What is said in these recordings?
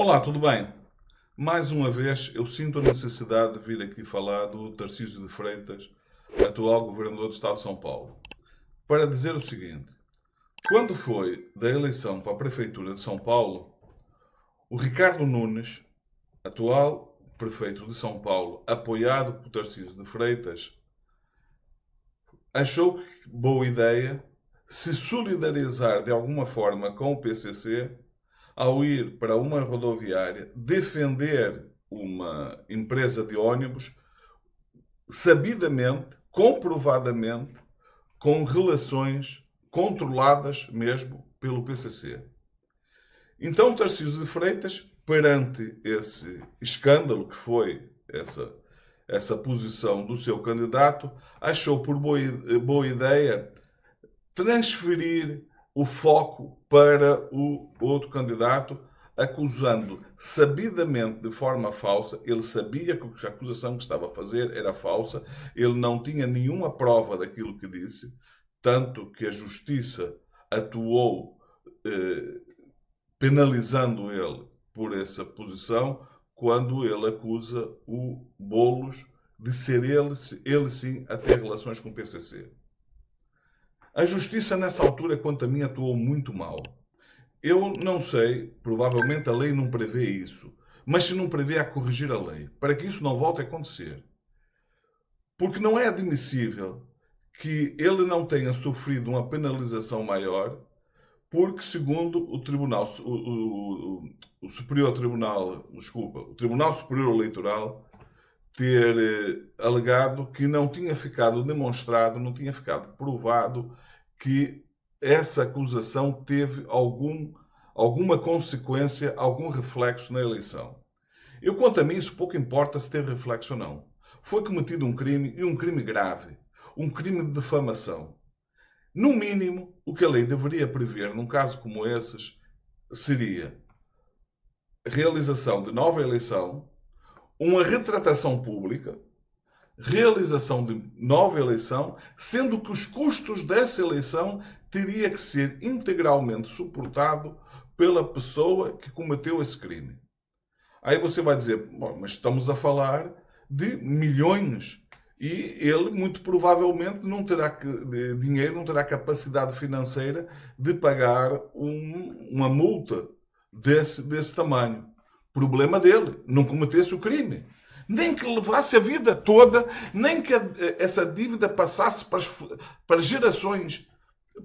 Olá, tudo bem? Mais uma vez, eu sinto a necessidade de vir aqui falar do Tarcísio de Freitas, atual governador do Estado de São Paulo, para dizer o seguinte: quando foi da eleição para a Prefeitura de São Paulo, o Ricardo Nunes, atual prefeito de São Paulo, apoiado por Tarcísio de Freitas, achou que boa ideia se solidarizar de alguma forma com o PCC ao ir para uma rodoviária defender uma empresa de ônibus sabidamente, comprovadamente, com relações controladas mesmo pelo PCC. Então Tarcísio de Freitas, perante esse escândalo que foi essa posição do seu candidato, achou por boa ideia transferir o foco para o outro candidato, acusando sabidamente de forma falsa. Ele sabia que a acusação que estava a fazer era falsa, ele não tinha nenhuma prova daquilo que disse, tanto que a justiça atuou penalizando ele por essa posição, quando ele acusa o Boulos de ser ele sim a ter relações com o PCC. A justiça, nessa altura, quanto a mim, atuou muito mal. Eu não sei, provavelmente a lei não prevê isso, mas se não prevê, há que corrigir a lei, para que isso não volte a acontecer. Porque não é admissível que ele não tenha sofrido uma penalização maior, porque, segundo o Tribunal, o Superior Tribunal, desculpa, o Tribunal Superior Eleitoral, ter alegado que não tinha ficado demonstrado, não tinha ficado provado que essa acusação teve alguma consequência, algum reflexo na eleição. Eu, quanto a mim, isso pouco importa se teve reflexo ou não. Foi cometido um crime, e um crime grave. Um crime de defamação. No mínimo, o que a lei deveria prever, num caso como esses, seria realização de nova eleição, uma retratação pública, realização de nova eleição, sendo que os custos dessa eleição teria que ser integralmente suportado pela pessoa que cometeu esse crime. Aí você vai dizer, bom, mas estamos a falar de milhões e ele muito provavelmente não terá dinheiro, não terá capacidade financeira de pagar uma multa desse tamanho. Problema dele, não cometesse o crime. Nem que levasse a vida toda, nem que essa dívida passasse para gerações,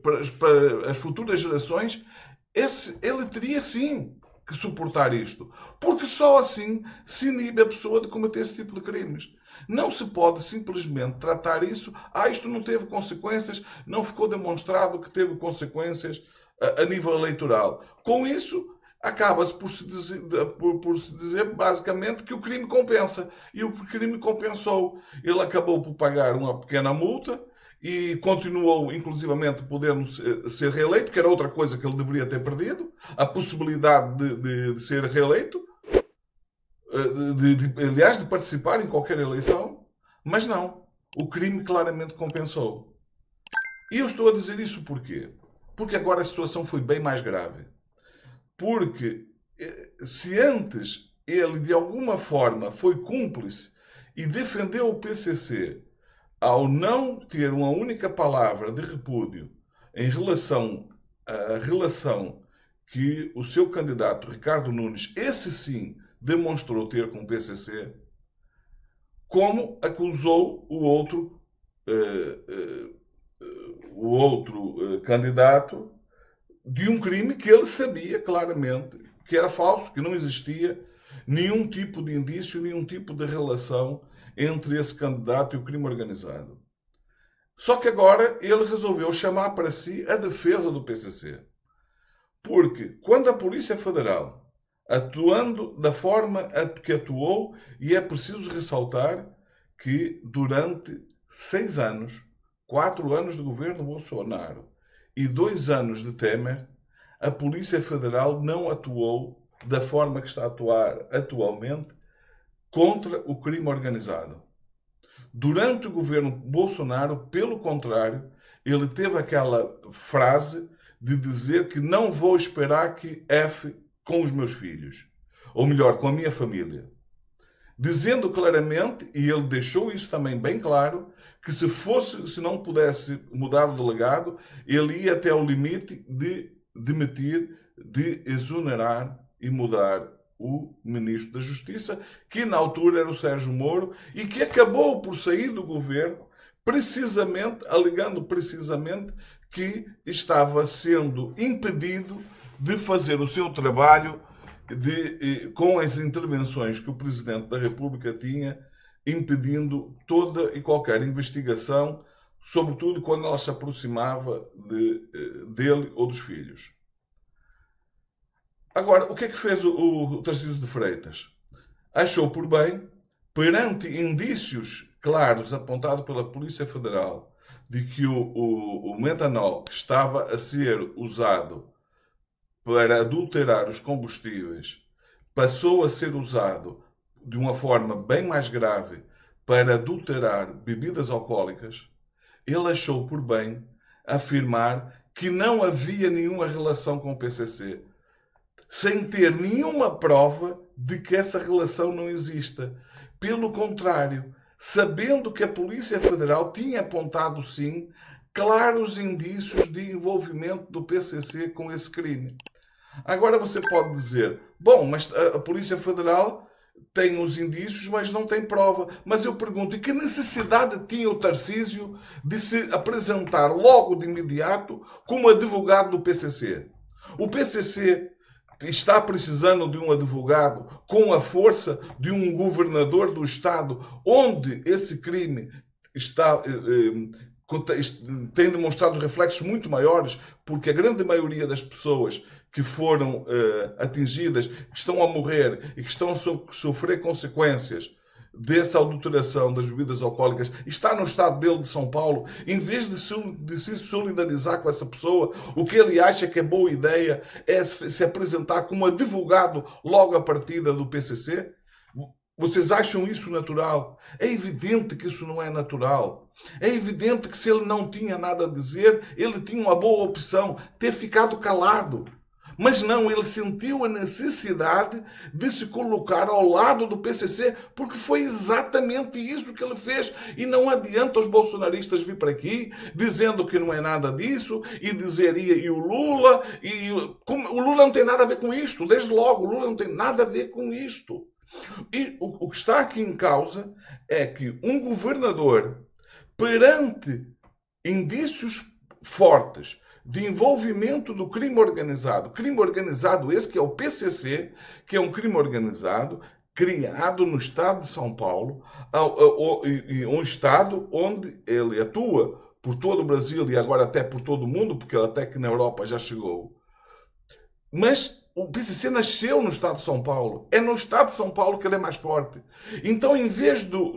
para as futuras gerações, ele teria sim que suportar isto. Porque só assim se inibe a pessoa de cometer esse tipo de crimes. Não se pode simplesmente tratar isso, isto não teve consequências, não ficou demonstrado que teve consequências a nível eleitoral. Com isso, acaba-se por se dizer basicamente que o crime compensa. E o crime compensou. Ele acabou por pagar uma pequena multa e continuou, inclusivamente, podendo ser reeleito, que era outra coisa que ele deveria ter perdido, a possibilidade de ser reeleito, aliás, de participar em qualquer eleição, mas não. O crime claramente compensou. E eu estou a dizer isso porquê? Porque agora a situação foi bem mais grave. Porque se antes ele de alguma forma foi cúmplice e defendeu o PCC ao não ter uma única palavra de repúdio em relação à relação que o seu candidato Ricardo Nunes, esse sim, demonstrou ter com o PCC, como acusou o outro candidato de um crime que ele sabia claramente que era falso, que não existia nenhum tipo de indício, nenhum tipo de relação entre esse candidato e o crime organizado. Só que agora ele resolveu chamar para si a defesa do PCC. Porque quando a Polícia Federal, atuando da forma que atuou, e é preciso ressaltar que durante 6 anos, 4 anos de governo Bolsonaro e 2 anos de Temer, a Polícia Federal não atuou da forma que está a atuar atualmente contra o crime organizado. Durante o governo Bolsonaro, pelo contrário, ele teve aquela frase de dizer que não vou esperar que F com os meus filhos. ou melhor, com a minha família. Dizendo claramente, e ele deixou isso também bem claro, que se não pudesse mudar o delegado, ele ia até ao limite de demitir, de exonerar e mudar o Ministro da Justiça, que na altura era o Sérgio Moro, e que acabou por sair do governo, precisamente, alegando precisamente que estava sendo impedido de fazer o seu trabalho com as intervenções que o Presidente da República tinha, impedindo toda e qualquer investigação, sobretudo quando ela se aproximava dele ou dos filhos. Agora, o que é que fez o Tarcísio de Freitas? Achou por bem, perante indícios claros apontados pela Polícia Federal de que o metanol que estava a ser usado para adulterar os combustíveis passou a ser usado de uma forma bem mais grave para adulterar bebidas alcoólicas, ele achou por bem afirmar que não havia nenhuma relação com o PCC, sem ter nenhuma prova de que essa relação não exista. Pelo contrário, sabendo que a Polícia Federal tinha apontado, sim, claros indícios de envolvimento do PCC com esse crime. Agora você pode dizer, bom, mas a Polícia Federal tem os indícios, mas não tem prova. Mas eu pergunto, e que necessidade tinha o Tarcísio de se apresentar logo de imediato como advogado do PCC? O PCC está precisando de um advogado com a força de um governador do Estado, onde esse crime tem demonstrado reflexos muito maiores, porque a grande maioria das pessoas que foram atingidas, que estão a morrer e que estão a sofrer consequências dessa adulteração das bebidas alcoólicas, está no estado dele de São Paulo, em vez de se solidarizar com essa pessoa, o que ele acha que é boa ideia é se apresentar como advogado logo à partida do PCC? Vocês acham isso natural? É evidente que isso não é natural. É evidente que se ele não tinha nada a dizer, ele tinha uma boa opção, ter ficado calado. Mas não, ele sentiu a necessidade de se colocar ao lado do PCC, porque foi exatamente isso que ele fez. E não adianta os bolsonaristas vir para aqui dizendo que não é nada disso, e dizer e o Lula, o Lula não tem nada a ver com isto, desde logo, o Lula não tem nada a ver com isto. E o que está aqui em causa é que um governador, perante indícios fortes de envolvimento do crime organizado esse que é o PCC, que é um crime organizado criado no estado de São Paulo, um estado onde ele atua por todo o Brasil e agora até por todo o mundo, porque ele até que na Europa já chegou. Mas o PCC nasceu no estado de São Paulo. É no estado de São Paulo que ele é mais forte. Então, em vez do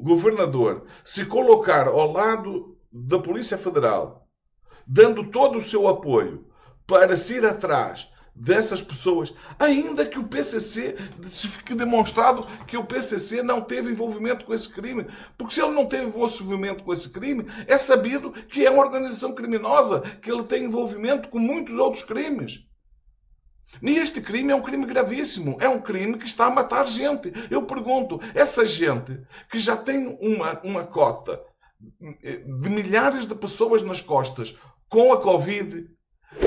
governador se colocar ao lado da Polícia Federal, dando todo o seu apoio para se ir atrás dessas pessoas, ainda que o PCC, fique demonstrado que o PCC não teve envolvimento com esse crime, porque se ele não teve envolvimento com esse crime, é sabido que é uma organização criminosa, que ele tem envolvimento com muitos outros crimes. E este crime é um crime gravíssimo, é um crime que está a matar gente. Eu pergunto, essa gente que já tem uma cota de milhares de pessoas nas costas com a Covid,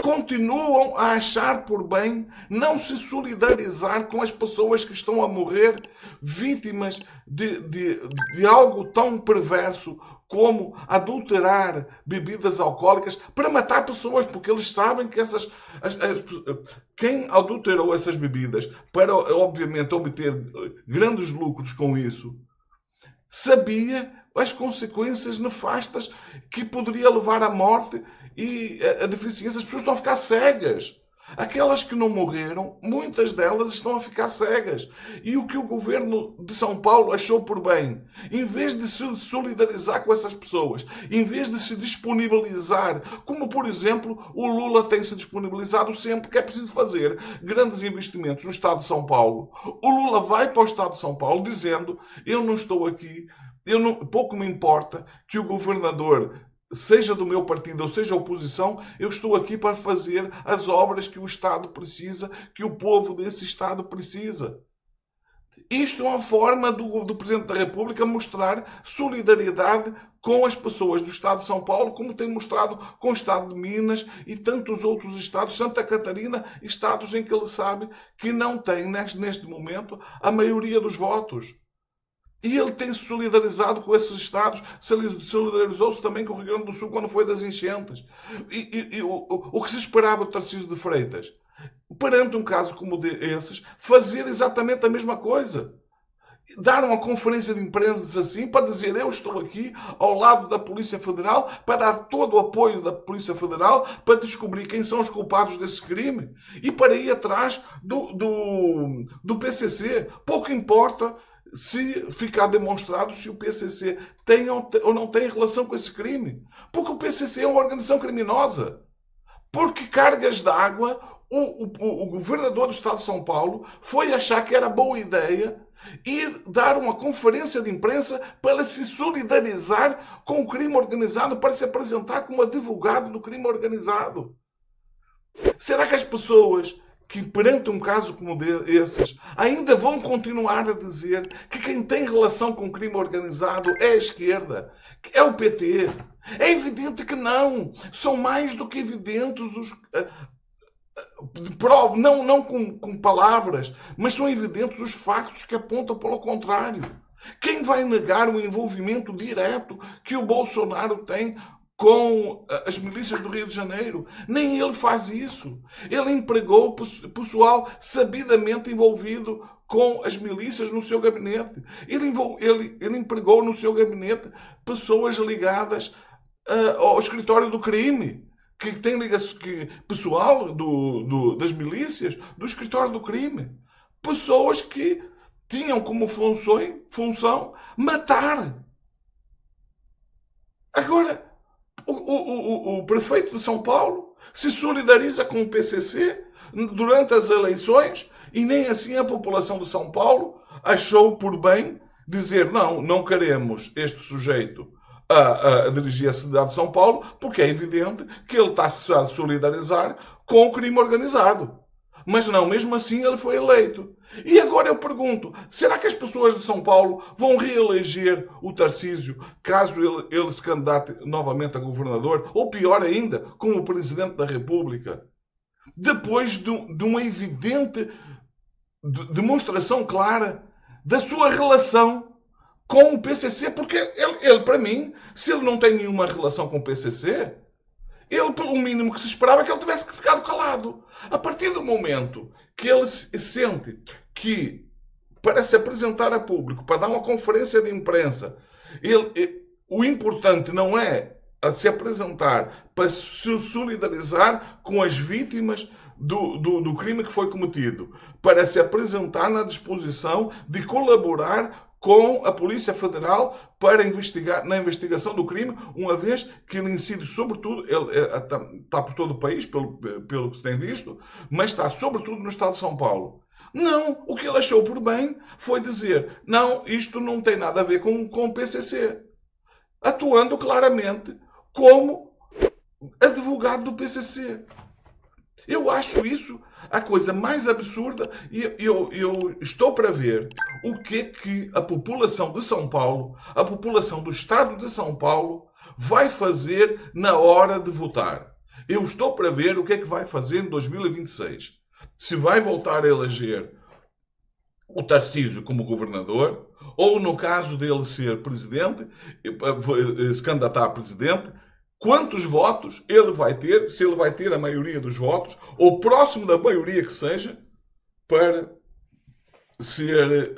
continuam a achar por bem não se solidarizar com as pessoas que estão a morrer vítimas de algo tão perverso como adulterar bebidas alcoólicas para matar pessoas, porque eles sabem que quem adulterou essas bebidas para, obviamente, obter grandes lucros com isso, sabia as consequências nefastas que poderia levar à morte e a deficiência. As pessoas estão a ficar cegas. Aquelas que não morreram, muitas delas estão a ficar cegas. E o que o governo de São Paulo achou por bem, em vez de se solidarizar com essas pessoas, em vez de se disponibilizar, como por exemplo o Lula tem se disponibilizado sempre que é preciso fazer grandes investimentos no Estado de São Paulo, o Lula vai para o Estado de São Paulo dizendo: eu não estou aqui, pouco me importa que o governador seja do meu partido ou seja oposição, eu estou aqui para fazer as obras que o Estado precisa, que o povo desse Estado precisa. Isto é uma forma do Presidente da República mostrar solidariedade com as pessoas do Estado de São Paulo, como tem mostrado com o Estado de Minas e tantos outros estados, Santa Catarina, estados em que ele sabe que não tem, neste momento, a maioria dos votos. E ele tem se solidarizado com esses estados, solidarizou-se também com o Rio Grande do Sul quando foi das enchentes. E o que se esperava do Tarcísio de Freitas? Perante um caso como esses, fazer exatamente a mesma coisa. Dar uma conferência de imprensa assim para dizer eu estou aqui ao lado da Polícia Federal para dar todo o apoio da Polícia Federal para descobrir quem são os culpados desse crime e para ir atrás do PCC. Pouco importa se ficar demonstrado se o PCC tem ou não tem relação com esse crime. Porque o PCC é uma organização criminosa. Porque cargas d'água, o governador do Estado de São Paulo foi achar que era boa ideia ir dar uma conferência de imprensa para se solidarizar com o crime organizado, para se apresentar como advogado do crime organizado. Será que as pessoas que perante um caso como esses ainda vão continuar a dizer que quem tem relação com o crime organizado é a esquerda, é o PT? É evidente que não. São mais do que evidentes os não com palavras, mas são evidentes os factos que apontam para o contrário. Quem vai negar o envolvimento direto que o Bolsonaro tem com as milícias do Rio de Janeiro? Nem ele faz isso. Ele empregou pessoal sabidamente envolvido com as milícias no seu gabinete. Ele empregou no seu gabinete pessoas ligadas ao escritório do crime, que tem ligação, pessoal das milícias do escritório do crime. Pessoas que tinham como função matar. Agora, o prefeito de São Paulo se solidariza com o PCC durante as eleições e nem assim a população de São Paulo achou por bem dizer não queremos este sujeito a dirigir a cidade de São Paulo, porque é evidente que ele está-se a solidarizar com o crime organizado. Mas não, mesmo assim ele foi eleito. E agora eu pergunto, será que as pessoas de São Paulo vão reeleger o Tarcísio caso ele se candidate novamente a governador? Ou pior ainda, como Presidente da República? Depois de uma evidente demonstração clara da sua relação com o PCC, porque ele, para mim, se ele não tem nenhuma relação com o PCC, ele, pelo mínimo que se esperava, que ele tivesse ficado calado. A partir do momento que ele sente que, para se apresentar a público, para dar uma conferência de imprensa, o importante não é se apresentar para se solidarizar com as vítimas do crime que foi cometido, para se apresentar na disposição de colaborar com a Polícia Federal para na investigação do crime, uma vez que ele incide sobretudo, ele está por todo o país, pelo que se tem visto, mas está sobretudo no Estado de São Paulo. Não, o que ele achou por bem foi dizer, não, isto não tem nada a ver com o PCC. Atuando claramente como advogado do PCC. Eu acho isso a coisa mais absurda e eu estou para ver o que a população de São Paulo, a população do Estado de São Paulo, vai fazer na hora de votar. Eu estou para ver o que é que vai fazer em 2026. Se vai voltar a eleger o Tarcísio como governador, ou no caso dele ser presidente, se candidatar a presidente, quantos votos ele vai ter, se ele vai ter a maioria dos votos, ou próximo da maioria que seja, para ser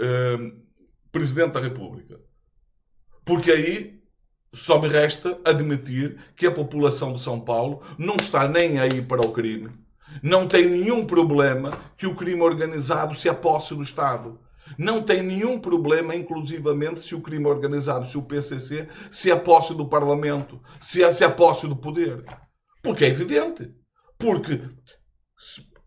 Presidente da República. Porque aí só me resta admitir que a população de São Paulo não está nem aí para o crime. Não tem nenhum problema que o crime organizado se aposse do Estado. Não tem nenhum problema, inclusivamente, se o crime organizado, se o PCC, se aposse do Parlamento, se aposse do poder. Porque é evidente. Porque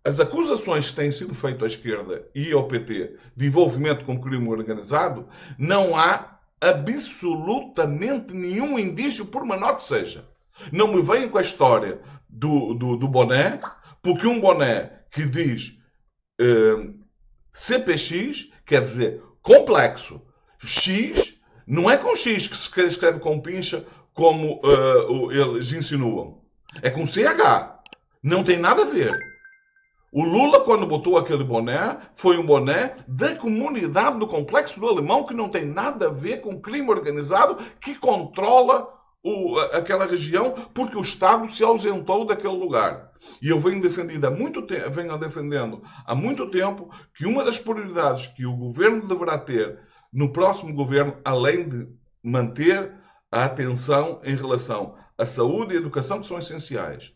as acusações que têm sido feitas à esquerda e ao PT de envolvimento com o crime organizado, não há absolutamente nenhum indício, por menor que seja, Não me venham com a história do boné, porque um boné que diz CPX quer dizer complexo. X não é com X que se escreve com pincha, como eles insinuam. É com CH. Não tem nada a ver. O Lula, quando botou aquele boné, foi um boné da comunidade do Complexo do Alemão, que não tem nada a ver com crime organizado que controla aquela região, porque o Estado se ausentou daquele lugar. E eu venho defendendo há muito tempo que uma das prioridades que o governo deverá ter no próximo governo, além de manter a atenção em relação à saúde e à educação, que são essenciais,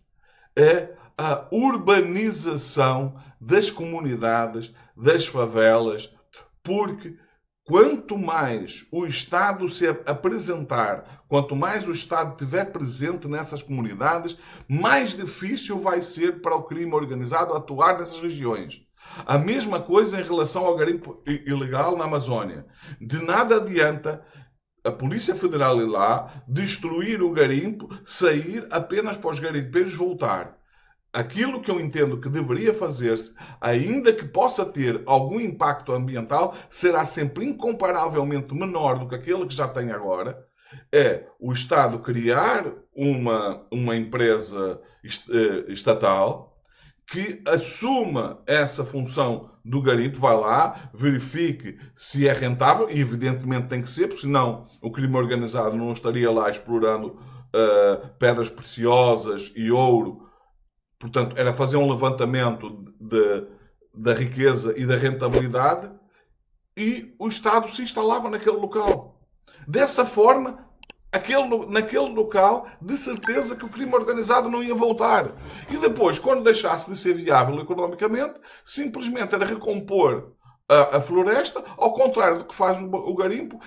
é a urbanização das comunidades, das favelas, porque quanto mais o Estado se apresentar, quanto mais o Estado estiver presente nessas comunidades, mais difícil vai ser para o crime organizado atuar nessas regiões. A mesma coisa em relação ao garimpo ilegal na Amazónia. De nada adianta a Polícia Federal ir lá, destruir o garimpo, sair apenas para os garimpeiros voltar. Aquilo que eu entendo que deveria fazer-se, ainda que possa ter algum impacto ambiental, será sempre incomparavelmente menor do que aquele que já tem agora. É o Estado criar uma empresa estatal que assuma essa função do garimpo, vai lá, verifique se é rentável, e evidentemente tem que ser, porque senão o crime organizado não estaria lá explorando pedras preciosas e ouro. Portanto, era fazer um levantamento da riqueza e da rentabilidade e o Estado se instalava naquele local. Dessa forma, naquele local, de certeza que o crime organizado não ia voltar. E depois, quando deixasse de ser viável economicamente, simplesmente era recompor a floresta, ao contrário do que faz o garimpo,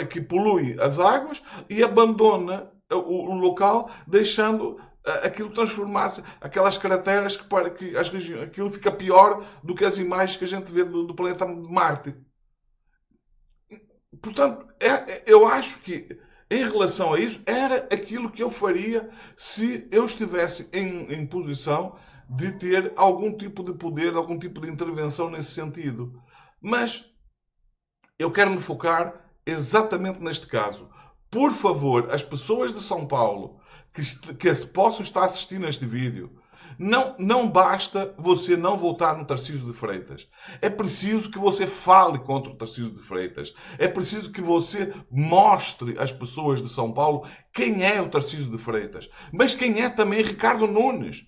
que polui as águas e abandona o local, deixando aquilo transformar-se, aquelas crateras que aquilo fica pior do que as imagens que a gente vê do planeta Marte. Portanto, eu acho que em relação a isso, era aquilo que eu faria se eu estivesse em posição de ter algum tipo de poder, algum tipo de intervenção nesse sentido. Mas eu quero me focar exatamente neste caso. Por favor, as pessoas de São Paulo que possam estar assistindo a este vídeo, não basta você não votar no Tarcísio de Freitas. É preciso que você fale contra o Tarcísio de Freitas. É preciso que você mostre às pessoas de São Paulo quem é o Tarcísio de Freitas. Mas quem é também Ricardo Nunes.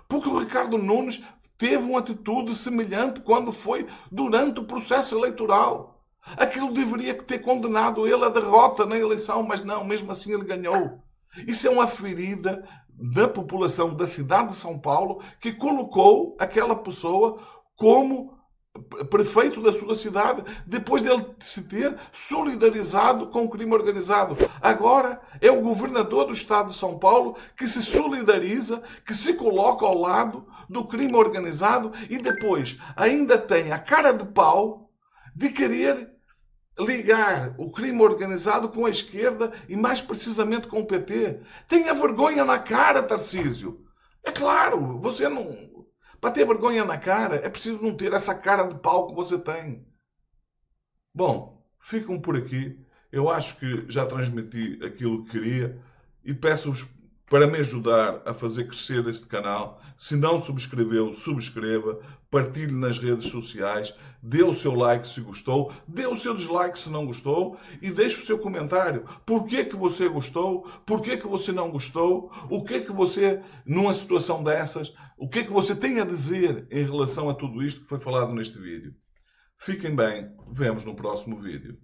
Porque o Ricardo Nunes teve uma atitude semelhante quando foi durante o processo eleitoral. Aquilo deveria ter condenado ele à derrota na eleição, mas não, mesmo assim ele ganhou. Isso é uma ferida da população da cidade de São Paulo que colocou aquela pessoa como prefeito da sua cidade depois dele se ter solidarizado com o crime organizado. Agora é o governador do estado de São Paulo que se solidariza, que se coloca ao lado do crime organizado e depois ainda tem a cara de pau de querer ligar o crime organizado com a esquerda e mais precisamente com o PT. Tenha vergonha na cara, Tarcísio. É claro, você não... Para ter vergonha na cara, é preciso não ter essa cara de pau que você tem. Bom, ficam por aqui. Eu acho que já transmiti aquilo que queria e peço-vos para me ajudar a fazer crescer este canal. Se não subscreveu, subscreva, partilhe nas redes sociais, dê o seu like se gostou, dê o seu dislike se não gostou e deixe o seu comentário. Porquê que você gostou? Porquê que você não gostou? O que é que você, numa situação dessas, o que é que você tem a dizer em relação a tudo isto que foi falado neste vídeo? Fiquem bem, vemos no próximo vídeo.